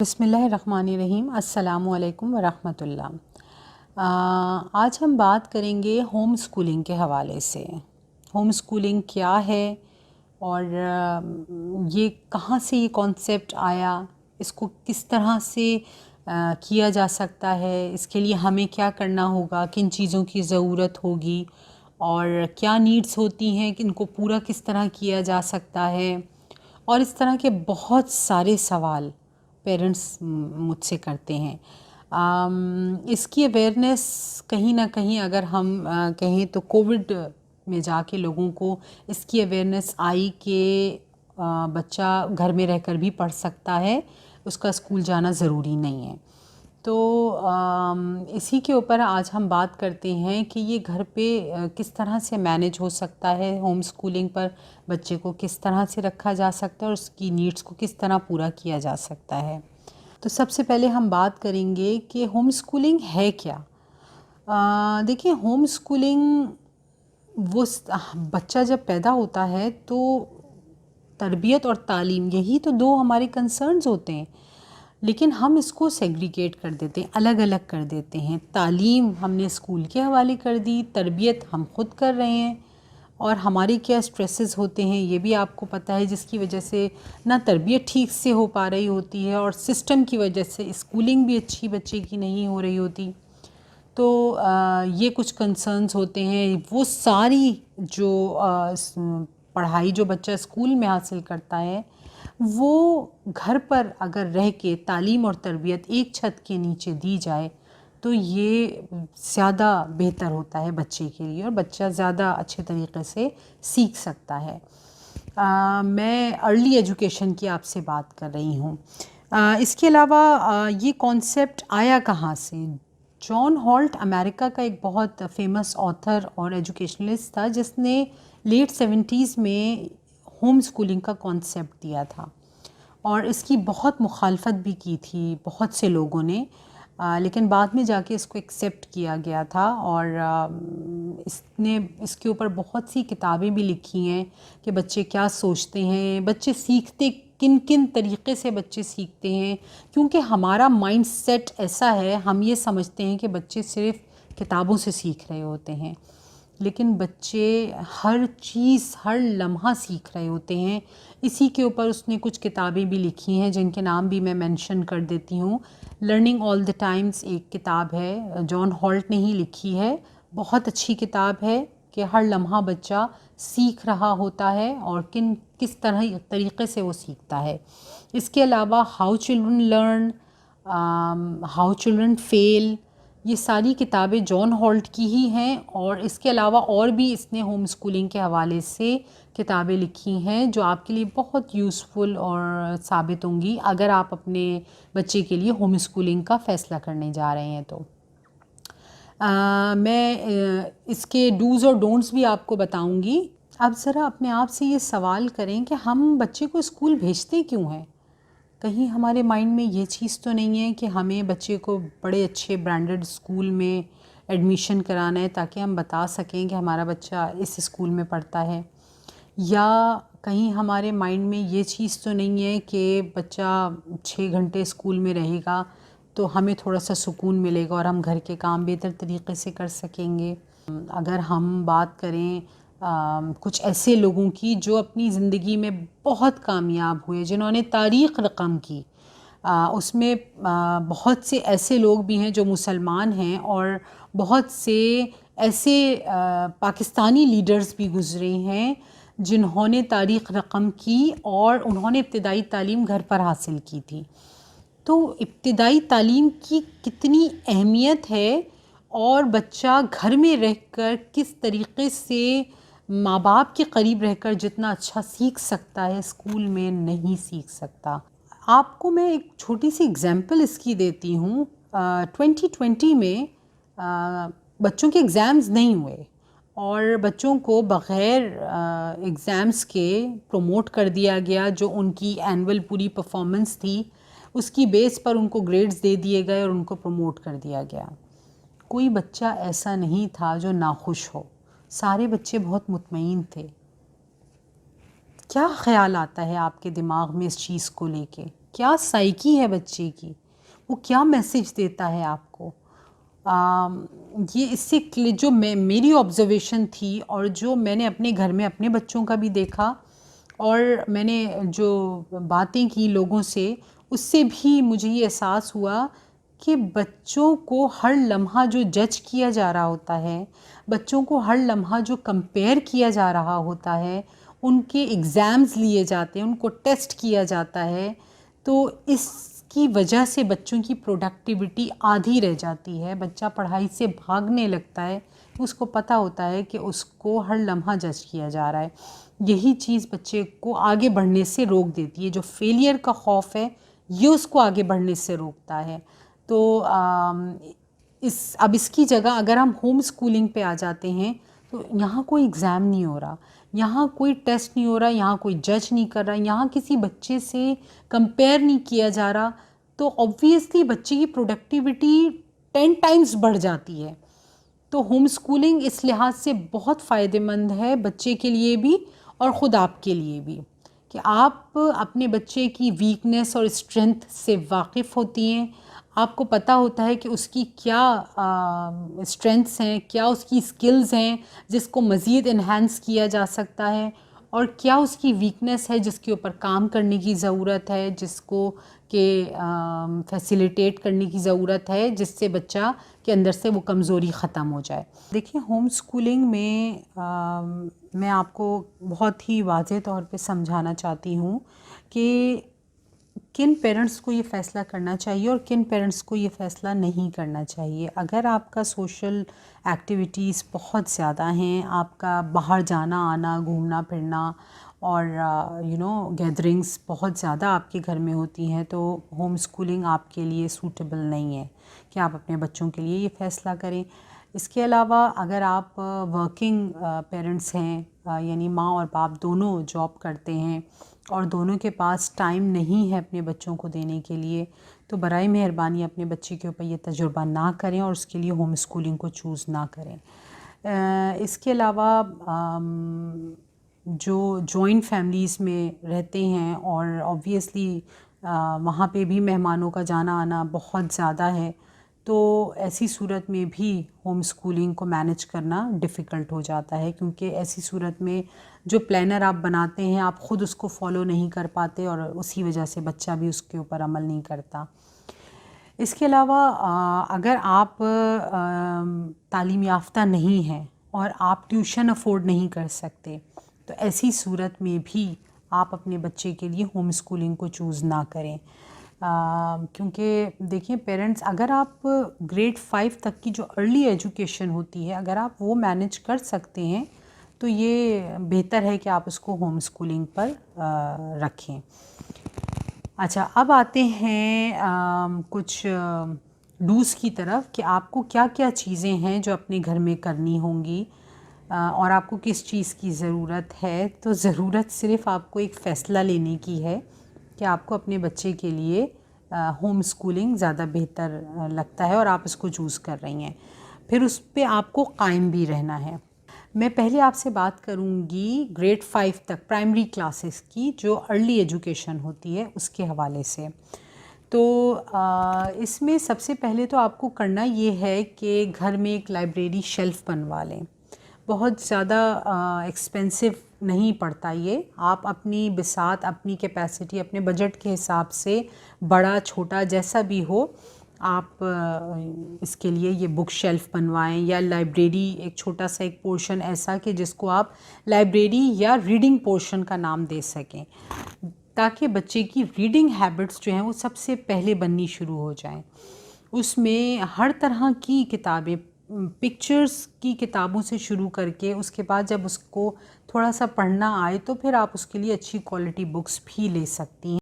بسم اللہ الرحمن الرحیم۔ السلام علیکم ورحمۃ اللہ۔ آج ہم بات کریں گے ہوم اسکولنگ کے حوالے سے۔ ہوم اسکولنگ کیا ہے اور یہ کہاں سے یہ کانسیپٹ آیا، اس کو کس طرح سے کیا جا سکتا ہے، اس کے لیے ہمیں کیا کرنا ہوگا، کن چیزوں کی ضرورت ہوگی اور کیا نیڈس ہوتی ہیں کہ ان کو پورا کس طرح کیا جا سکتا ہے، اور اس طرح کے بہت سارے سوال پیرنٹس مجھ سے کرتے ہیں۔ اس کی اویئرنیس کہیں نہ کہیں اگر ہم کہیں تو کووڈ میں جا کے لوگوں کو اس کی اویئرنیس آئی کہ بچہ گھر میں رہ کر بھی پڑھ سکتا ہے، اس کا اسکول جانا ضروری نہیں ہے۔ تو اسی کے اوپر آج ہم بات کرتے ہیں کہ یہ گھر پہ کس طرح سے مینیج ہو سکتا ہے، ہوم اسکولنگ پر بچے کو کس طرح سے رکھا جا سکتا ہے اور اس کی نیڈس کو کس طرح پورا کیا جا سکتا ہے۔ تو سب سے پہلے ہم بات کریں گے کہ ہوم اسکولنگ ہے کیا۔ دیکھیں، ہوم اسکولنگ وہ بچہ جب پیدا ہوتا ہے تو تربیت اور تعلیم، یہی تو دو ہمارے کنسرنز ہوتے ہیں، لیکن ہم اس کو سیگریگیٹ کر دیتے ہیں، الگ الگ کر دیتے ہیں۔ تعلیم ہم نے اسکول کے حوالے کر دی، تربیت ہم خود کر رہے ہیں، اور ہمارے کیا سٹریسز ہوتے ہیں یہ بھی آپ کو پتہ ہے، جس کی وجہ سے نہ تربیت ٹھیک سے ہو پا رہی ہوتی ہے اور سسٹم کی وجہ سے اسکولنگ بھی اچھی بچے کی نہیں ہو رہی ہوتی۔ تو یہ کچھ کنسرنز ہوتے ہیں۔ وہ ساری جو پڑھائی جو بچہ اسکول میں حاصل کرتا ہے، وہ گھر پر اگر رہ کے تعلیم اور تربیت ایک چھت کے نیچے دی جائے تو یہ زیادہ بہتر ہوتا ہے بچے کے لیے، اور بچہ زیادہ اچھے طریقے سے سیکھ سکتا ہے۔ میں ارلی ایجوکیشن کی آپ سے بات کر رہی ہوں۔ اس کے علاوہ یہ کانسیپٹ آیا کہاں سے؟ جان ہالٹ امریکہ کا ایک بہت فیمس آتھر اور ایجوکیشنلسٹ تھا، جس نے لیٹ 70s میں ہوم اسکولنگ کا کانسیپٹ دیا تھا، اور اس کی بہت مخالفت بھی کی تھی بہت سے لوگوں نے، لیکن بعد میں جا کے اس کو ایکسیپٹ کیا گیا تھا، اور اس نے اس کے اوپر بہت سی کتابیں بھی لکھی ہیں کہ بچے کیا سوچتے ہیں، بچے سیکھتے کن کن طریقے سے بچے سیکھتے ہیں، کیونکہ ہمارا مائنڈ سیٹ ایسا ہے، ہم یہ سمجھتے ہیں کہ بچے صرف کتابوں سے سیکھ رہے ہوتے ہیں، لیکن بچے ہر چیز ہر لمحہ سیکھ رہے ہوتے ہیں۔ اسی کے اوپر اس نے کچھ کتابیں بھی لکھی ہیں جن کے نام بھی میں مینشن کر دیتی ہوں۔ لرننگ آل دا ٹائمز ایک کتاب ہے، جان ہالٹ نے ہی لکھی ہے، بہت اچھی کتاب ہے کہ ہر لمحہ بچہ سیکھ رہا ہوتا ہے اور کس طریقے سے وہ سیکھتا ہے۔ اس کے علاوہ how children learn, how children feel, یہ ساری کتابیں جان ہالٹ کی ہی ہیں، اور اس کے علاوہ اور بھی اس نے ہوم اسکولنگ کے حوالے سے کتابیں لکھی ہیں جو آپ کے لیے بہت یوزفل اور ثابت ہوں گی اگر آپ اپنے بچے کے لیے ہوم اسکولنگ کا فیصلہ کرنے جا رہے ہیں۔ تو میں اس کے ڈوز اور ڈونٹس بھی آپ کو بتاؤں گی۔ اب ذرا اپنے آپ سے یہ سوال کریں کہ ہم بچے کو اسکول بھیجتے کیوں ہیں؟ کہیں ہمارے مائنڈ میں یہ چیز تو نہیں ہے کہ ہمیں بچے کو بڑے اچھے برانڈڈ اسکول میں ایڈمیشن کرانا ہے تاکہ ہم بتا سکیں کہ ہمارا بچہ اس اسکول میں پڑھتا ہے، یا کہیں ہمارے مائنڈ میں یہ چیز تو نہیں ہے کہ بچہ 6 گھنٹے اسکول میں رہے گا تو ہمیں تھوڑا سا سکون ملے گا اور ہم گھر کے کام بہتر طریقے سے کر سکیں گے۔ اگر ہم بات کریں کچھ ایسے لوگوں کی جو اپنی زندگی میں بہت کامیاب ہوئے، جنہوں نے تاریخ رقم کی، اس میں بہت سے ایسے لوگ بھی ہیں جو مسلمان ہیں، اور بہت سے ایسے پاکستانی لیڈرز بھی گزرے ہیں جنہوں نے تاریخ رقم کی اور انہوں نے ابتدائی تعلیم گھر پر حاصل کی تھی۔ تو ابتدائی تعلیم کی کتنی اہمیت ہے، اور بچہ گھر میں رہ کر کس طریقے سے ماں باپ کے قریب رہ کر جتنا اچھا سیکھ سکتا ہے اسکول میں نہیں سیکھ سکتا۔ آپ کو میں ایک چھوٹی سی اگزامپل اس کی دیتی ہوں۔ 2020 میں بچوں کے ایگزامز نہیں ہوئے اور بچوں کو بغیر ایگزامز کے پروموٹ کر دیا گیا، جو ان کی اینول پوری پرفارمنس تھی اس کی بیس پر ان کو گریڈز دے دیے گئے اور ان کو پروموٹ کر دیا گیا۔ کوئی بچہ ایسا نہیں تھا جو ناخوش ہو، سارے بچے بہت مطمئن تھے۔ کیا خیال آتا ہے آپ کے دماغ میں اس چیز کو لے کے؟ کیا سائیکی ہے بچے کی، وہ کیا میسیج دیتا ہے آپ کو. یہ اس سے جو میری آبزرویشن تھی اور جو میں نے اپنے گھر میں اپنے بچوں کا بھی دیکھا اور میں نے جو باتیں کی لوگوں سے، اس سے بھی مجھے یہ احساس ہوا کہ بچوں کو ہر لمحہ جو جج کیا جا رہا ہوتا ہے، بچوں کو ہر لمحہ جو کمپیئر کیا جا رہا ہوتا ہے، ان کے ایگزامز لیے جاتے ہیں، ان کو ٹیسٹ کیا جاتا ہے، تو اس کی وجہ سے بچوں کی پروڈکٹیوٹی آدھی رہ جاتی ہے. بچہ پڑھائی سے بھاگنے لگتا ہے، اس کو پتہ ہوتا ہے کہ اس کو ہر لمحہ جج کیا جا رہا ہے. یہی چیز بچے کو آگے بڑھنے سے روک دیتی ہے. جو فیلئر کا خوف ہے یہ اس کو آگے بڑھنے سے روکتا ہے. تو اب اس کی جگہ اگر ہم ہوم اسکولنگ پہ آ جاتے ہیں تو یہاں کوئی ایگزام نہیں ہو رہا، یہاں کوئی ٹیسٹ نہیں ہو رہا، یہاں کوئی جج نہیں کر رہا، یہاں کسی بچے سے کمپیئر نہیں کیا جا رہا. تو آبویسلی بچے کی پروڈکٹیوٹی 10 ٹائمز بڑھ جاتی ہے. تو ہوم اسکولنگ اس لحاظ سے بہت فائدہ مند ہے بچے کے لیے بھی اور خود آپ کے لیے بھی، کہ آپ اپنے بچے کی ویکنیس اور اسٹرینتھ سے واقف ہوتی ہیں. آپ کو پتہ ہوتا ہے کہ اس کی کیا اسٹرینتھس ہیں، کیا اس کی اسکلز ہیں جس کو مزید انہینس کیا جا سکتا ہے، اور کیا اس کی ویکنیس ہے جس کے اوپر کام کرنے کی ضرورت ہے، جس کو کہ فیسیلیٹیٹ کرنے کی ضرورت ہے، جس سے بچہ کے اندر سے وہ کمزوری ختم ہو جائے. دیکھیں، ہوم اسکولنگ میں آپ کو بہت ہی واضح طور پہ سمجھانا چاہتی ہوں کہ کن پیرنٹس کو یہ فیصلہ کرنا چاہیے اور کن پیرنٹس کو یہ فیصلہ نہیں کرنا چاہیے. اگر آپ کا سوشل ایکٹیویٹیز بہت زیادہ ہیں، آپ کا باہر جانا آنا، گھومنا پھرنا اور گیدرنگس بہت زیادہ آپ کے گھر میں ہوتی ہیں، تو ہوم اسکولنگ آپ کے لیے سوٹیبل نہیں ہے کہ آپ اپنے بچوں کے لیے یہ فیصلہ کریں. اس کے علاوہ اگر آپ ورکنگ پیرنٹس ہیں، یعنی ماں اور باپ دونوں جاب کرتے ہیں اور دونوں کے پاس ٹائم نہیں ہے اپنے بچوں کو دینے کے لیے، تو برائے مہربانی اپنے بچے کے اوپر یہ تجربہ نہ کریں اور اس کے لیے ہوم اسکولنگ کو چوز نہ کریں. اس کے علاوہ جو جوائنٹ فیملیز میں رہتے ہیں اور آبویسلی وہاں پہ بھی مہمانوں کا جانا آنا بہت زیادہ ہے، تو ایسی صورت میں بھی ہوم اسکولنگ کو مینیج کرنا ڈیفیکلٹ ہو جاتا ہے، کیونکہ ایسی صورت میں جو پلانر آپ بناتے ہیں آپ خود اس کو فالو نہیں کر پاتے اور اسی وجہ سے بچہ بھی اس کے اوپر عمل نہیں کرتا. اس کے علاوہ اگر آپ تعلیم یافتہ نہیں ہیں اور آپ ٹیوشن افورڈ نہیں کر سکتے، تو ایسی صورت میں بھی آپ اپنے بچے کے لیے ہوم اسکولنگ کو چوز نہ کریں. کیونکہ دیکھیں پیرنٹس، اگر آپ گریڈ 5 تک کی جو ارلی ایجوکیشن ہوتی ہے اگر آپ وہ مینیج کر سکتے ہیں تو یہ بہتر ہے کہ آپ اس کو ہوم اسکولنگ پر رکھیں. اچھا، اب آتے ہیں کچھ ڈوز کی طرف کہ آپ کو کیا کیا چیزیں ہیں جو اپنے گھر میں کرنی ہوں گی اور آپ کو کس چیز کی ضرورت ہے. تو ضرورت صرف آپ کو ایک فیصلہ لینے کی ہے کہ آپ کو اپنے بچے کے لیے ہوم اسکولنگ زیادہ بہتر لگتا ہے اور آپ اس کو چوز کر رہی ہیں، پھر اس پہ آپ کو قائم بھی رہنا ہے. میں پہلے آپ سے بات کروں گی گریڈ 5 تک پرائمری کلاسز کی جو ارلی ایجوکیشن ہوتی ہے اس کے حوالے سے. تو اس میں سب سے پہلے تو آپ کو کرنا یہ ہے کہ گھر میں ایک لائبریری شیلف بنوا لیں. بہت زیادہ ایکسپینسو نہیں پڑتا یہ، آپ اپنی بساط، اپنی کیپیسٹی، اپنے بجٹ کے حساب سے بڑا چھوٹا جیسا بھی ہو آپ اس کے لیے یہ بک شیلف بنوائیں، یا لائبریری ایک چھوٹا سا ایک پورشن ایسا کہ جس کو آپ لائبریری یا ریڈنگ پورشن کا نام دے سکیں، تاکہ بچے کی ریڈنگ ہیبٹس جو ہیں وہ سب سے پہلے بننی شروع ہو جائیں. اس میں ہر طرح کی کتابیں، پکچرز کی کتابوں سے شروع کر کے اس کے بعد جب اس کو تھوڑا سا پڑھنا آئے تو پھر آپ اس کے لیے اچھی کوالٹی بکس بھی لے سکتی ہیں.